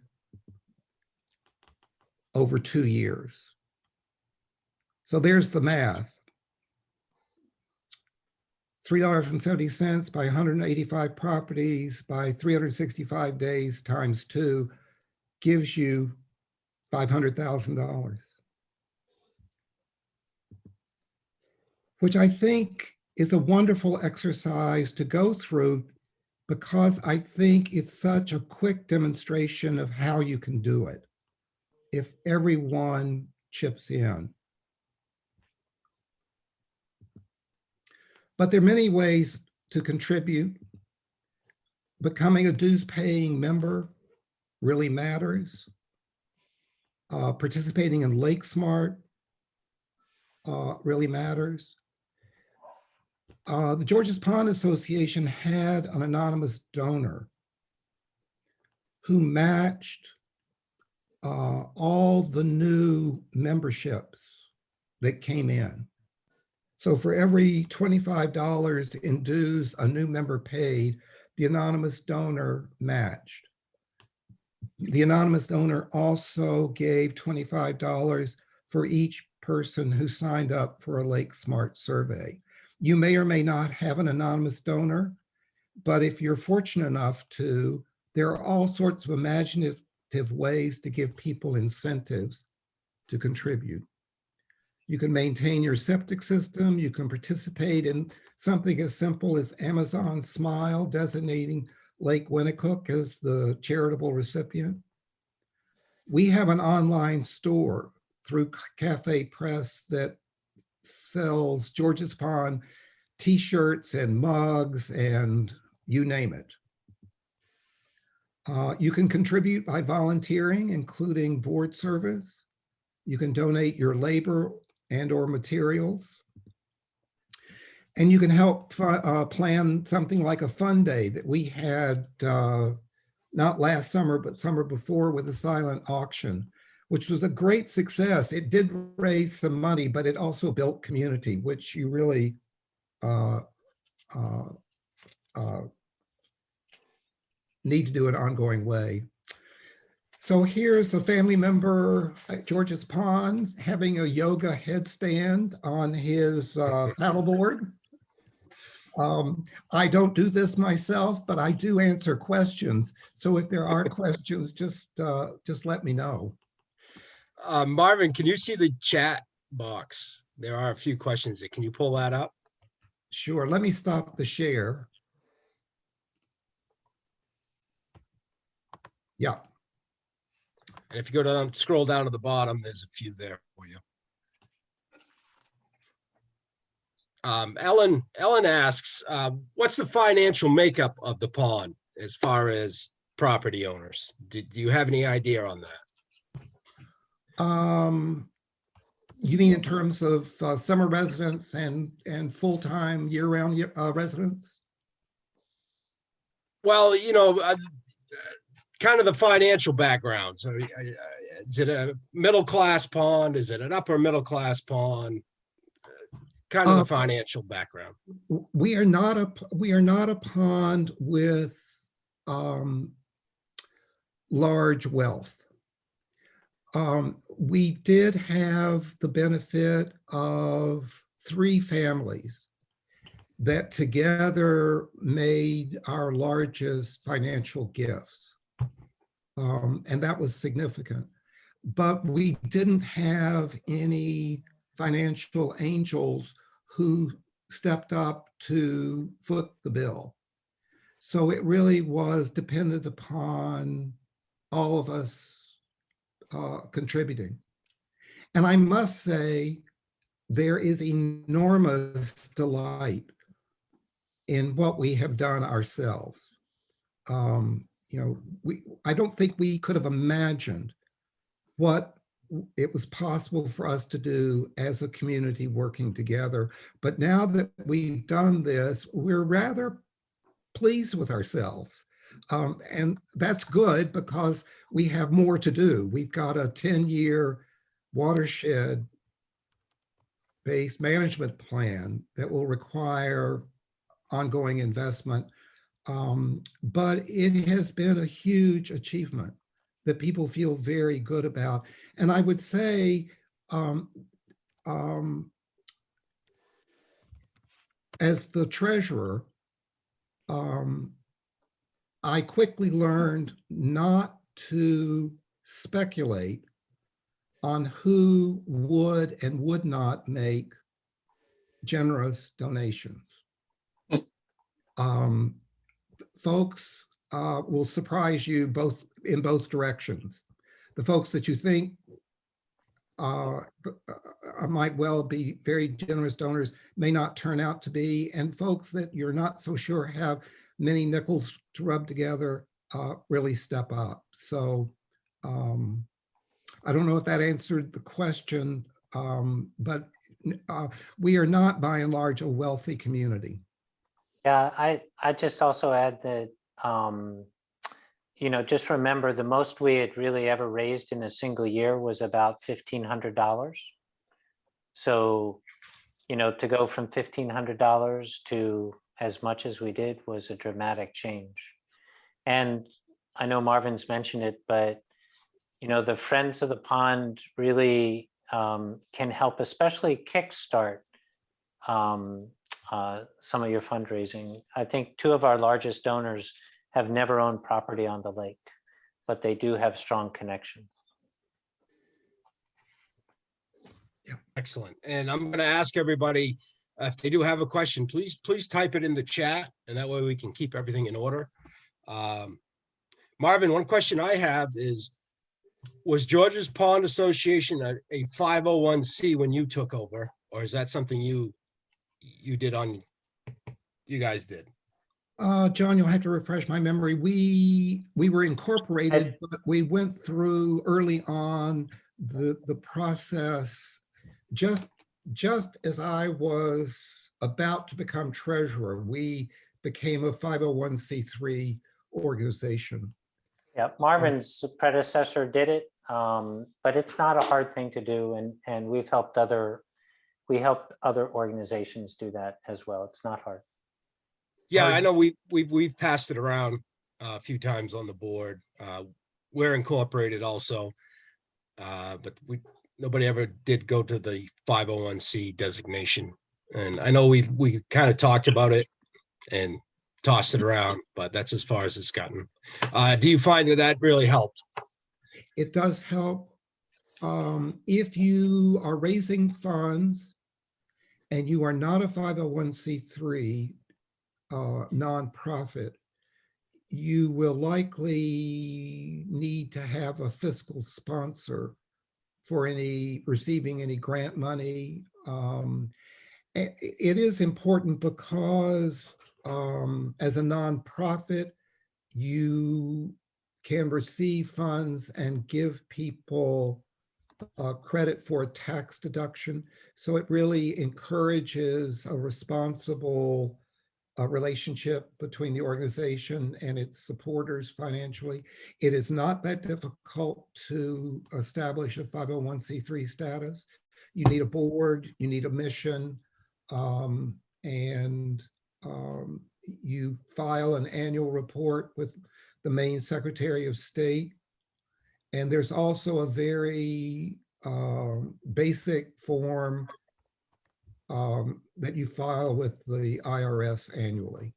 over 2 years. So there's the math. $3.70 by 185 properties by 365 days times 2 gives you $500,000, which I think is a wonderful exercise to go through because I think it's such a quick demonstration of how you can do it if everyone chips in. But there are many ways to contribute. Becoming a dues-paying member really matters. Participating in Lake Smart really matters. The Georges Pond Association had an anonymous donor who matched all the new memberships that came in. So for every $25 in dues a new member paid, the anonymous donor matched. The anonymous donor also gave $25 for each person who signed up for a Lake Smart survey. You may or may not have an anonymous donor, but if you're fortunate enough to, there are all sorts of imaginative ways to give people incentives to contribute. You can maintain your septic system. You can participate in something as simple as Amazon Smile, designating Lake Winnicook as the charitable recipient. We have an online store through Cafe Press that sells Georges Pond t-shirts and mugs and you name it. You can contribute by volunteering, including board service. You can donate your labor and or materials. And you can help plan something like a fun day that we had not last summer, but summer before with a silent auction, which was a great success. It did raise some money, but it also built community, which you really need to do in an ongoing way. So here's a family member at Georges Pond having a yoga headstand on his paddleboard. I don't do this myself, but I do answer questions. So if there are questions, just let me know. Marvin, can you see the chat box? There are a few questions. Can you pull that up? Sure, let me stop the share. Yeah. And if you go down, scroll down to the bottom, there's a few there for you. Ellen asks, what's the financial makeup of the pond as far as property owners? Do you have any idea on that? You mean in terms of summer residents and full-time year-round residents? Well, you know, kind of the financial background. So is it a middle-class pond? Is it an upper middle-class pond? Kind of the financial background. We are not a pond with large wealth. We did have the benefit of 3 families that together made our largest financial gifts. And that was significant. But we didn't have any financial angels who stepped up to foot the bill. So it really was dependent upon all of us contributing. And I must say, there is enormous delight in what we have done ourselves. I don't think we could have imagined what it was possible for us to do as a community working together. But now that we've done this, we're rather pleased with ourselves. And that's good because we have more to do. We've got a 10-year watershed-based management plan that will require ongoing investment. But it has been a huge achievement that people feel very good about. And I would say, as the treasurer, I quickly learned not to speculate on who would and would not make generous donations. Folks will surprise you both in both directions. The folks that you think might well be very generous donors may not turn out to be, and folks that you're not so sure have many nickels to rub together really step up. So I don't know if that answered the question, but we are not by and large a wealthy community. Yeah, I just also add that, just remember the most we had really ever raised in a single year was about $1,500. So, to go from $1,500 to as much as we did was a dramatic change. And I know Marvin's mentioned it, but, the Friends of the Pond really can help, especially kickstart some of your fundraising. I think 2 of our largest donors have never owned property on the lake, but they do have strong connections. Excellent. And I'm going to ask everybody, if they do have a question, please type it in the chat, and that way we can keep everything in order. Marvin, one question I have is, was George's Pond Association a 501c when you took over, or is that something you guys did? John, you'll have to refresh my memory. We were incorporated, but we went through early on the process just as I was about to become treasurer. We became a 501c3 organization. Yeah, Marvin's predecessor did it, but it's not a hard thing to do, and we helped other organizations do that as well. It's not hard. Yeah, I know we've passed it around a few times on the board. We're incorporated also, but nobody ever did go to the 501c designation. And I know we kind of talked about it and tossed it around, but that's as far as it's gotten. Do you find that really helped? It does help. If you are raising funds and you are not a 501c3 nonprofit, you will likely need to have a fiscal sponsor for receiving any grant money. It is important because as a nonprofit, you can receive funds and give people credit for a tax deduction. So it really encourages a responsible relationship between the organization and its supporters financially. It is not that difficult to establish a 501c3 status. You need a board, you need a mission, and you file an annual report with the Maine Secretary of State. And there's also a very basic form that you file with the IRS annually.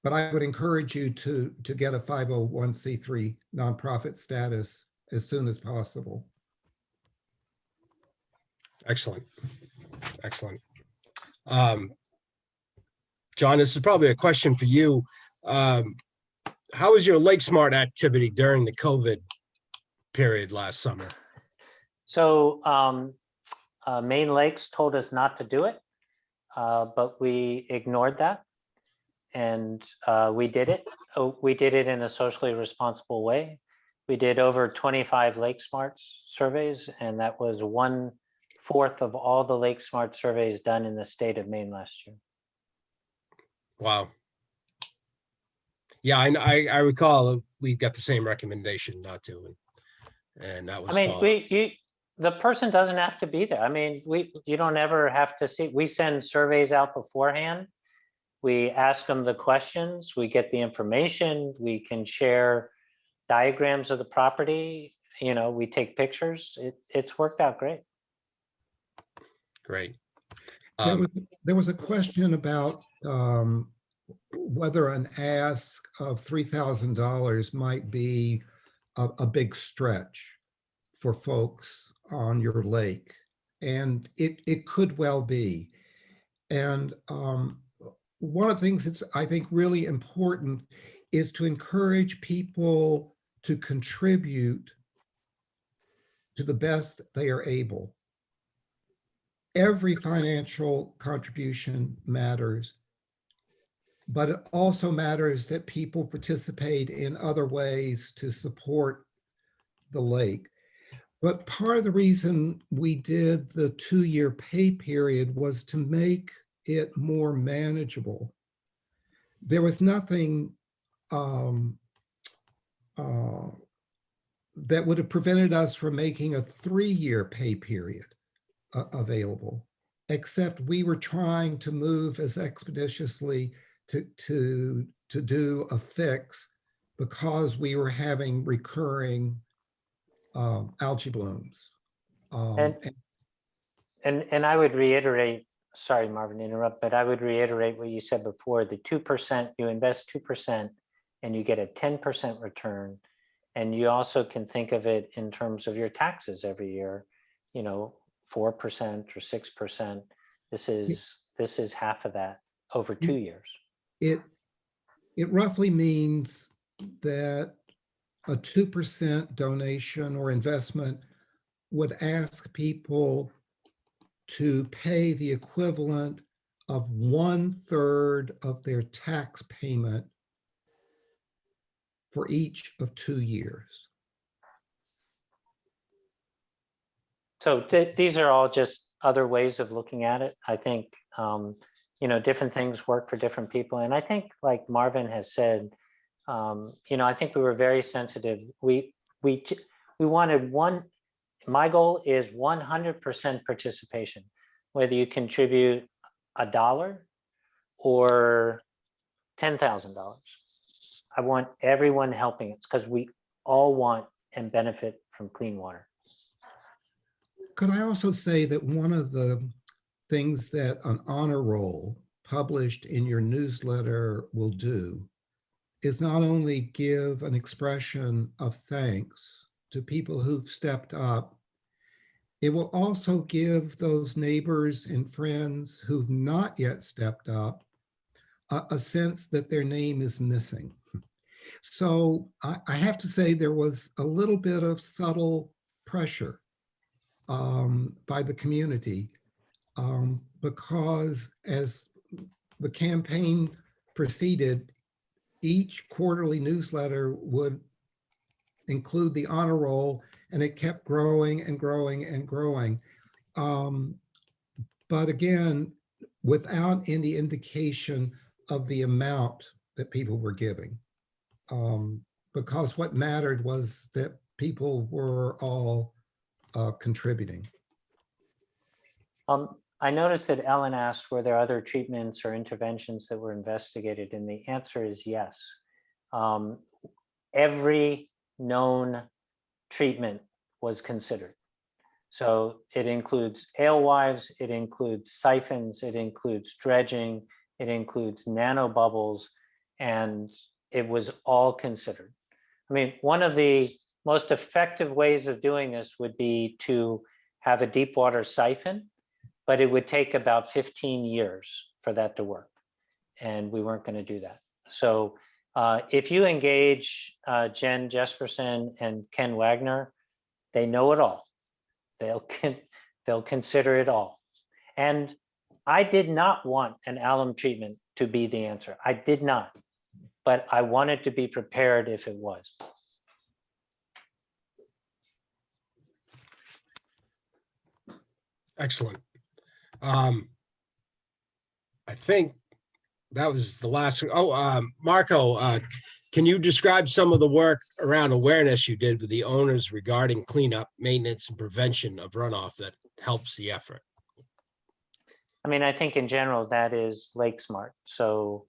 But I would encourage you to get a 501c3 nonprofit status as soon as possible. Excellent. Excellent. John, this is probably a question for you. How was your Lake Smart activity during the COVID period last summer? So Maine Lakes told us not to do it, but we ignored that, and we did it. We did it in a socially responsible way. We did over 25 Lake Smarts surveys, and that was 1/4 of all the Lake Smart surveys done in the state of Maine last year. Wow. Yeah, I recall we got the same recommendation not to, and that was I mean, followed. the person doesn't have to be there. I mean, you don't ever have to see. We send surveys out beforehand. We ask them the questions. We get the information. We can share diagrams of the property. You know, we take pictures. It's worked out great. Great. There was a question about whether an ask of $3,000 might be a big stretch for folks on your lake, and it could well be. And one of the things that's, I think, really important is to encourage people to contribute to the best they are able. Every financial contribution matters, but it also matters that people participate in other ways to support the lake. But part of the reason we did the 2-year pay period was to make it more manageable. There was nothing that would have prevented us from making a 3-year pay period available, except we were trying to move as expeditiously to do a fix because we were having recurring algae blooms. And I would reiterate, sorry, Marvin, to interrupt, but I would reiterate what you said before, the 2%, you invest 2% and you get a 10% return. And you also can think of it in terms of your taxes every year, you know, 4% or 6%. This is half of that over 2 years. It roughly means that a 2% donation or investment would ask people to pay the equivalent of 1/3 of their tax payment for each of 2 years. So these are all just other ways of looking at it. I think, you know, different things work for different people. And I think, like Marvin has said, you know, I think we were very sensitive. We wanted my goal is 100% participation, whether you contribute $1 or $10,000. I want everyone helping us because we all want and benefit from clean water. Could I also say that one of the things that an honor roll published in your newsletter will do is not only give an expression of thanks to people who've stepped up, it will also give those neighbors and friends who've not yet stepped up a sense that their name is missing. So I have to say there was a little bit of subtle pressure by the community because as the campaign proceeded, each quarterly newsletter would include the honor roll, and it kept growing and growing and growing. But again, without any indication of the amount that people were giving, because what mattered was that people were all contributing. I noticed that Ellen asked, were there other treatments or interventions that were investigated? And the answer is yes. every known treatment was considered. So it includes alewives, it includes siphons, it includes dredging, it includes nanobubbles, and it was all considered. I mean, one of the most effective ways of doing this would be to have a deep water siphon, but it would take about 15 years for that to work. And we weren't going to do that. So if you engage Jen Jesperson and Ken Wagner, they know it all. They'll consider it all. And I did not want an alum treatment to be the answer. I did not, but I wanted to be prepared if it was. Excellent. I think that was the last. Oh, Marco, can you describe some of the work around awareness you did with the owners regarding cleanup, maintenance, and prevention of runoff that helps the effort? I mean, I think in general, that is Lake Smart. So,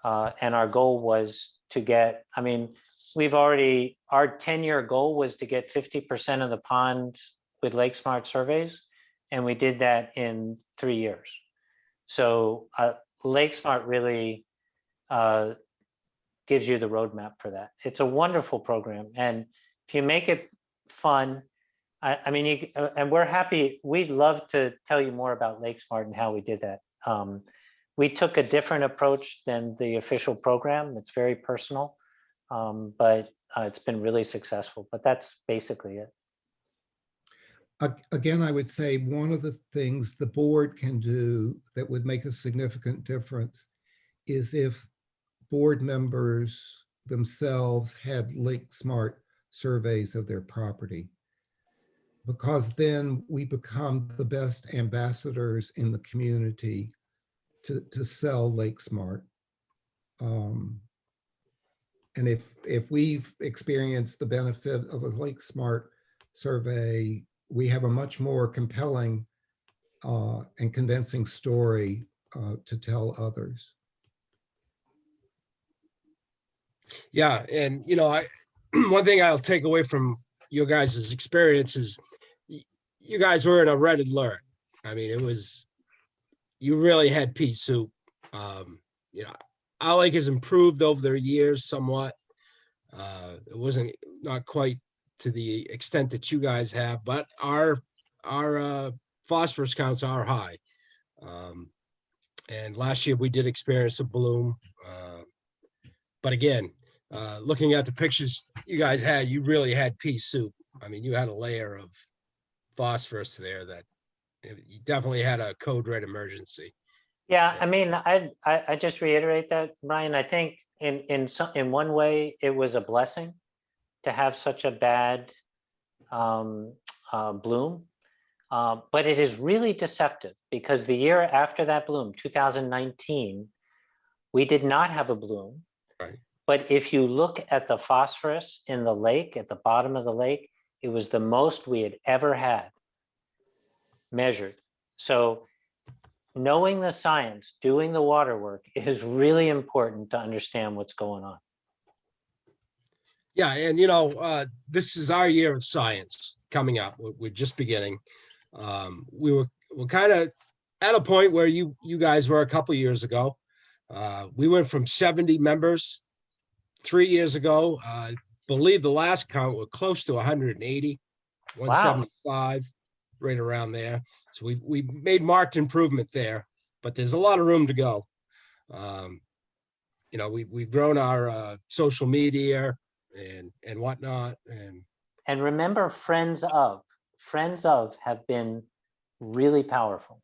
and our goal was to get, I mean, our 10-year goal was to get 50% of the pond with Lake Smart surveys. And we did that in 3 years. So Lake Smart really gives you the roadmap for that. It's a wonderful program. And if you make it fun, I mean, and we're happy, we'd love to tell you more about Lake Smart and how we did that. We took a different approach than the official program. It's very personal, but it's been really successful, but that's basically it. Again, I would say one of the things the board can do that would make a significant difference is if board members themselves had Lake Smart surveys of their property, because then we become the best ambassadors in the community to sell Lake Smart. And if we've experienced the benefit of a Lake Smart survey, we have a much more compelling and convincing story to tell others. Yeah, and you know, one thing I'll take away from your guys' experience is you guys were in a red alert. I mean, it was, you really had pea soup. You know, our lake has improved over the years somewhat. It wasn't not quite to the extent that you guys have, but our phosphorus counts are high. And last year we did experience a bloom. But again, looking at the pictures you guys had, you really had pea soup. I mean, you had a layer of phosphorus there that you definitely had a code red emergency. Yeah, I mean, I just reiterate that, Brian. I think in one way it was a blessing to have such a bad bloom, but it is really deceptive because the year after that bloom, 2019, we did not have a bloom. Right. But if you look at the phosphorus in the lake, at the bottom of the lake, it was the most we had ever had measured. So knowing the science, doing the water work is really important to understand what's going on. Yeah, and you know, this is our year of science coming up. We're just beginning. We're kind of at a point where you guys were a couple of years ago. We went from 70 members 3 years ago. I believe the last count were close to 180, 175, right around there. So we made marked improvement there, but there's a lot of room to go. You know, we've grown our social media and whatnot. And remember, friends of have been really powerful.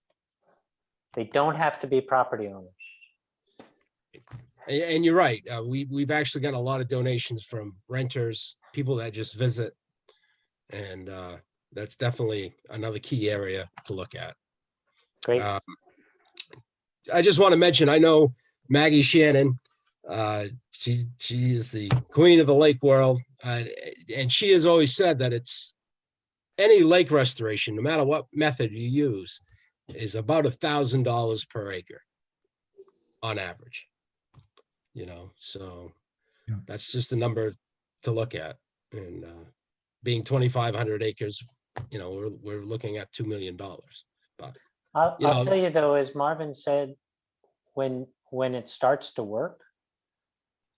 They don't have to be property owners. And you're right. We've actually got a lot of donations from renters, people that just visit. And that's definitely another key area to look at. Great. I just want to mention, I know Maggie Shannon, she is the queen of the lake world. And she has always said that it's any lake restoration, no matter what method you use, is about $1,000 per acre on average. You know, so Yeah. that's just a number to look at. And being 2,500 acres, you know, we're looking at $2 million. But I'll you know, tell you though, as Marvin said, when it starts to work,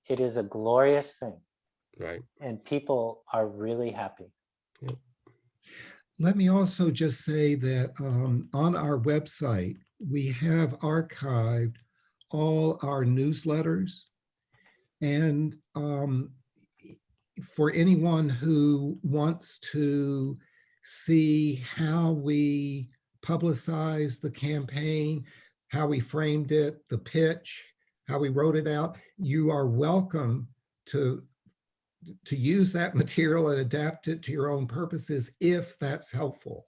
it is a glorious thing, right. and people are really happy. Let me also just say that on our website, we have archived all our newsletters. And for anyone who wants to see how we publicized the campaign, how we framed it, the pitch, how we wrote it out, you are welcome to use that material and adapt it to your own purposes if that's helpful.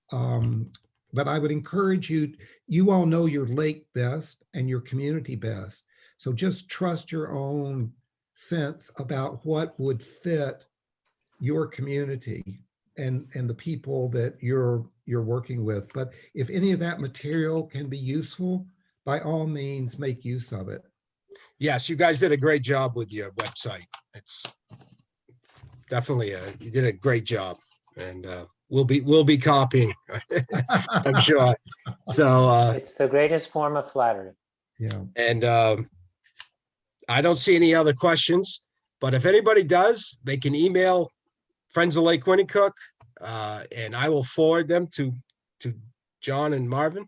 But I would encourage you, you all know your lake best and your community best. So just trust your own sense about what would fit your community and the people that you're working with. But if any of that material can be useful, by all means, make use of it. Yes, you guys did a great job with your website. It's definitely you did a great job, and we'll be copying, I'm sure. So It's the greatest form of flattery. Yeah. and I don't see any other questions, but if anybody does, they can email Friends of Lake Winnicook, and I will forward them to John and Marvin.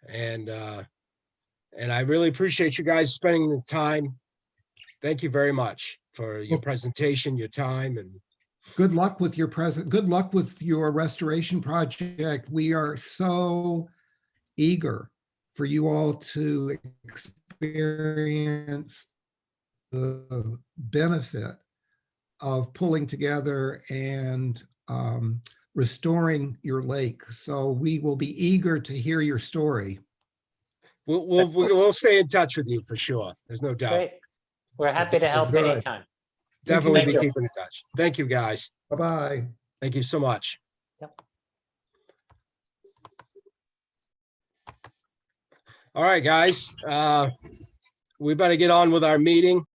And I really appreciate you guys spending the time. Thank you very much for your presentation, your time, and good luck with your good luck with your restoration project. We are so eager for you all to experience the benefit of pulling together and restoring your lake. So we will be eager to hear your story. we'll stay in touch with you for sure. There's no doubt. Great. We're happy to help Good. anytime. Definitely Thank be you. keeping in touch. Thank you, guys. Bye-bye. Thank you so much. Yep. All right, guys. We better get on with our meeting.